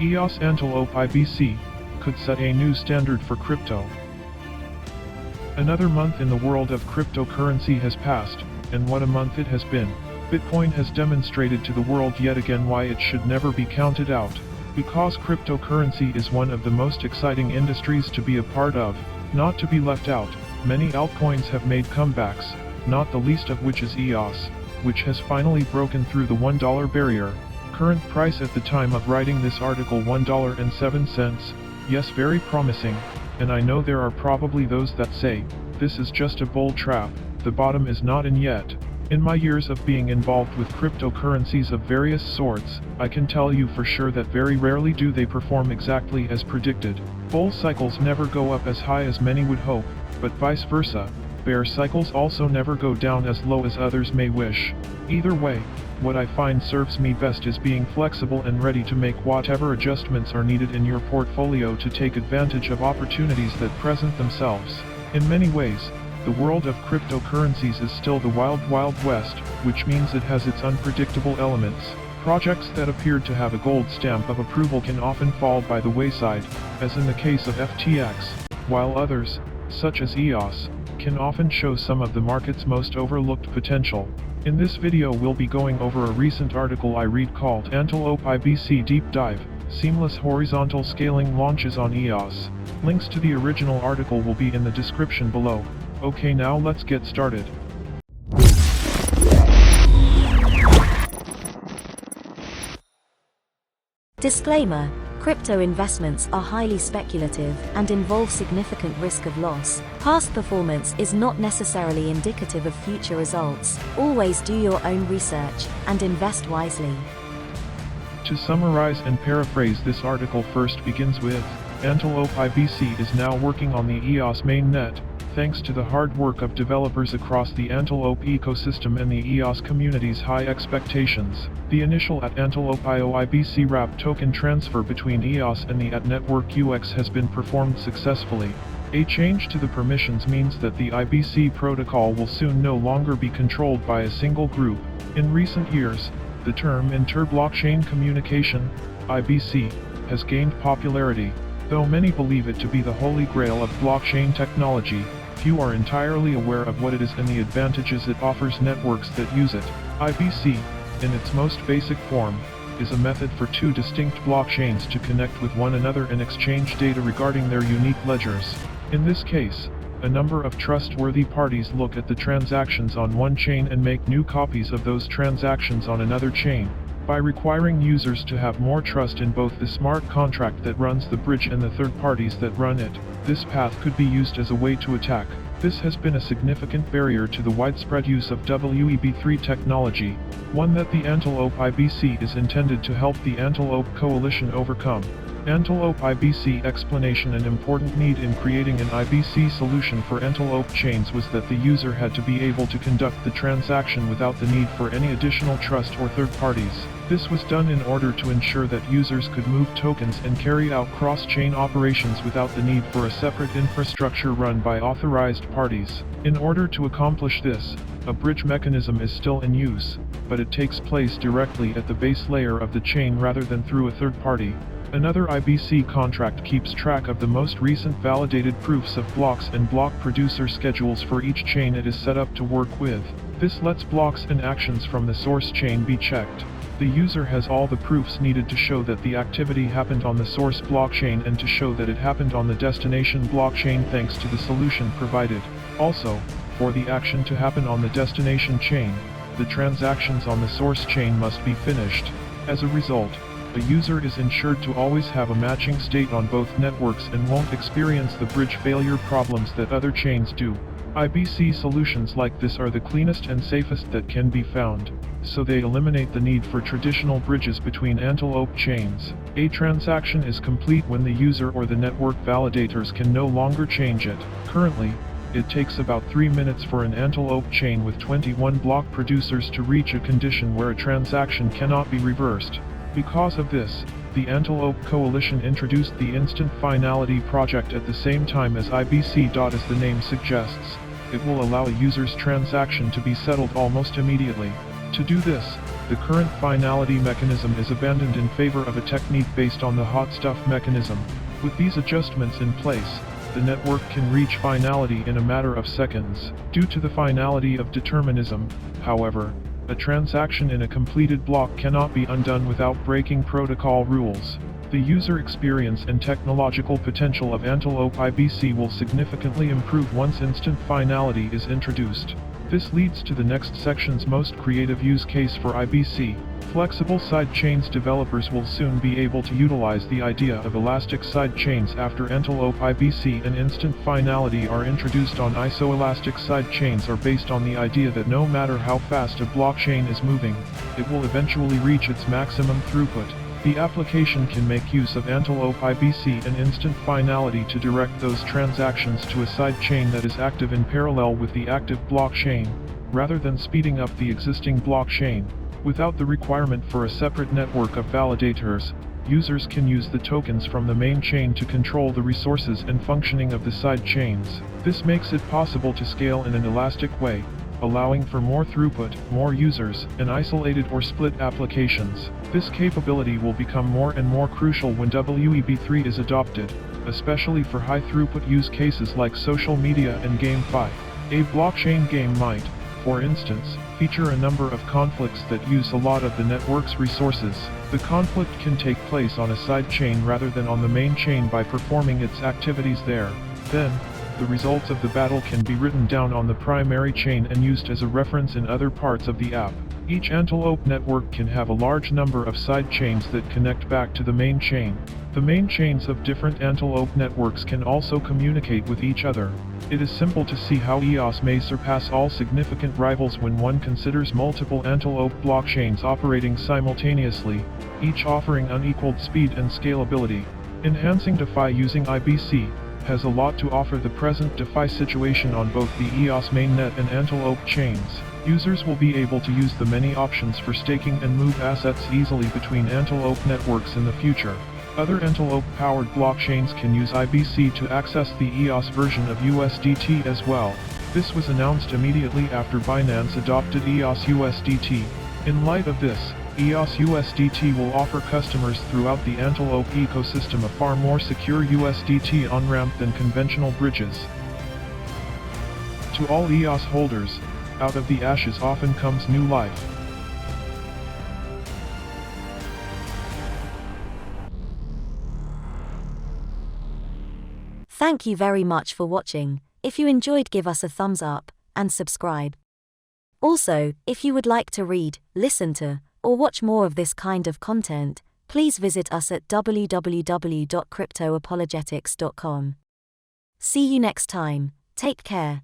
EOS Antelope IBC could set a new standard for crypto. Another month in the world of cryptocurrency has passed, and what a month it has been. Bitcoin has demonstrated to the world yet again why it should never be counted out. Because cryptocurrency is one of the most exciting industries to be a part of, not to be left out, many altcoins have made comebacks, not the least of which is EOS, which has finally broken through the $1 barrier. Current price at the time of writing this article $1.07, yes, very promising, and I know there are probably those that say, this is just a bull trap, the bottom is not in yet. In my years of being involved with cryptocurrencies of various sorts, I can tell you for sure that very rarely do they perform exactly as predicted. Bull cycles never go up as high as many would hope, but vice versa, bear cycles also never go down as low as others may wish. Either way, what I find serves me best is being flexible and ready to make whatever adjustments are needed in your portfolio to take advantage of opportunities that present themselves. In many ways, the world of cryptocurrencies is still the wild, wild west, which means it has its unpredictable elements. Projects that appeared to have a gold stamp of approval can often fall by the wayside, as in the case of FTX, while others, such as EOS, can often show some of the market's most overlooked potential. In this video we'll be going over a recent article I read called Antelope IBC Deep Dive, Seamless Horizontal Scaling Launches on EOS. Links to the original article will be in the description below. Okay, now let's get started. Disclaimer: crypto investments are highly speculative and involve significant risk of loss. Past performance is not necessarily indicative of future results. Always do your own research and invest wisely. To summarize and paraphrase this article, first begins with, Antelope IBC is now working on the EOS mainnet, thanks to the hard work of developers across the Antelope ecosystem and the EOS community's high expectations. The initial Antelope.io IBC wrap token transfer between EOS and the network UX has been performed successfully. A change to the permissions means that the IBC protocol will soon no longer be controlled by a single group. In recent years, the term inter-blockchain communication, IBC, has gained popularity. Though many believe it to be the holy grail of blockchain technology, few are entirely aware of what it is and the advantages it offers networks that use it. IBC, in its most basic form, is a method for two distinct blockchains to connect with one another and exchange data regarding their unique ledgers. In this case, a number of trustworthy parties look at the transactions on one chain and make new copies of those transactions on another chain. By requiring users to have more trust in both the smart contract that runs the bridge and the third parties that run it, this path could be used as a way to attack. This has been a significant barrier to the widespread use of WEB3 technology, one that the Antelope IBC is intended to help the Antelope Coalition overcome. Antelope IBC explanation: an important need in creating an IBC solution for Antelope chains was that the user had to be able to conduct the transaction without the need for any additional trust or third parties. This was done in order to ensure that users could move tokens and carry out cross-chain operations without the need for a separate infrastructure run by authorized parties. In order to accomplish this, a bridge mechanism is still in use, but it takes place directly at the base layer of the chain rather than through a third party. Another IBC contract keeps track of the most recent validated proofs of blocks and block producer schedules for each chain it is set up to work with. This lets blocks and actions from the source chain be checked. The user has all the proofs needed to show that the activity happened on the source blockchain and to show that it happened on the destination blockchain thanks to the solution provided. Also, for the action to happen on the destination chain, the transactions on the source chain must be finished. As a result, a user is ensured to always have a matching state on both networks and won't experience the bridge failure problems that other chains do. IBC solutions like this are the cleanest and safest that can be found, so they eliminate the need for traditional bridges between Antelope chains. A transaction is complete when the user or the network validators can no longer change it. Currently, it takes about 3 minutes for an Antelope chain with 21 block producers to reach a condition where a transaction cannot be reversed. Because of this, the Antelope Coalition introduced the Instant Finality project at the same time as IBC. As the name suggests, it will allow a user's transaction to be settled almost immediately. To do this, The current finality mechanism is abandoned in favor of a technique based on the hot stuff mechanism. With these adjustments in place, the network can reach finality in a matter of seconds. Due to the finality of determinism, however, a transaction in a completed block cannot be undone without breaking protocol rules. The user experience and technological potential of Antelope IBC will significantly improve once instant finality is introduced. This leads to the next section's most creative use case for IBC. Flexible sidechains. Developers will soon be able to utilize the idea of elastic sidechains after Antelope IBC and instant finality are introduced on isoelastic sidechains are based on the idea that no matter how fast a blockchain is moving, it will eventually reach its maximum throughput. The application can make use of Antelope IBC and instant finality to direct those transactions to a sidechain that is active in parallel with the active blockchain, rather than speeding up the existing blockchain. Without the requirement for a separate network of validators, users can use the tokens from the main chain to control the resources and functioning of the side chains. This makes it possible to scale in an elastic way, allowing for more throughput, more users, and isolated or split applications. This capability will become more and more crucial when WEB3 is adopted, especially for high-throughput use cases like social media and GameFi. A blockchain game might, for instance, feature a number of conflicts that use a lot of the network's resources. The conflict can take place on a side chain rather than on the main chain by performing its activities there. Then, the results of the battle can be written down on the primary chain and used as a reference in other parts of the app. Each Antelope network can have a large number of side chains that connect back to the main chain. The main chains of different Antelope networks can also communicate with each other. It is simple to see how EOS may surpass all significant rivals when one considers multiple Antelope blockchains operating simultaneously, each offering unequaled speed and scalability. Enhancing DeFi using IBC has a lot to offer. The present DeFi situation on both the EOS mainnet and Antelope chains. Users will be able to use the many options for staking and move assets easily between Antelope networks in the future. Other Antelope-powered blockchains can use IBC to access the EOS version of USDT as well. This was announced immediately after Binance adopted EOS USDT. In light of this, EOS USDT will offer customers throughout the Antelope ecosystem a far more secure USDT on-ramp than conventional bridges. To all EOS holders, out of the ashes often comes new life. Thank you very much for watching. If you enjoyed, give us a thumbs up and subscribe. Also, if you would like to read, listen to, or watch more of this kind of content, please visit us at www.cryptoapologetics.com. See you next time. Take care.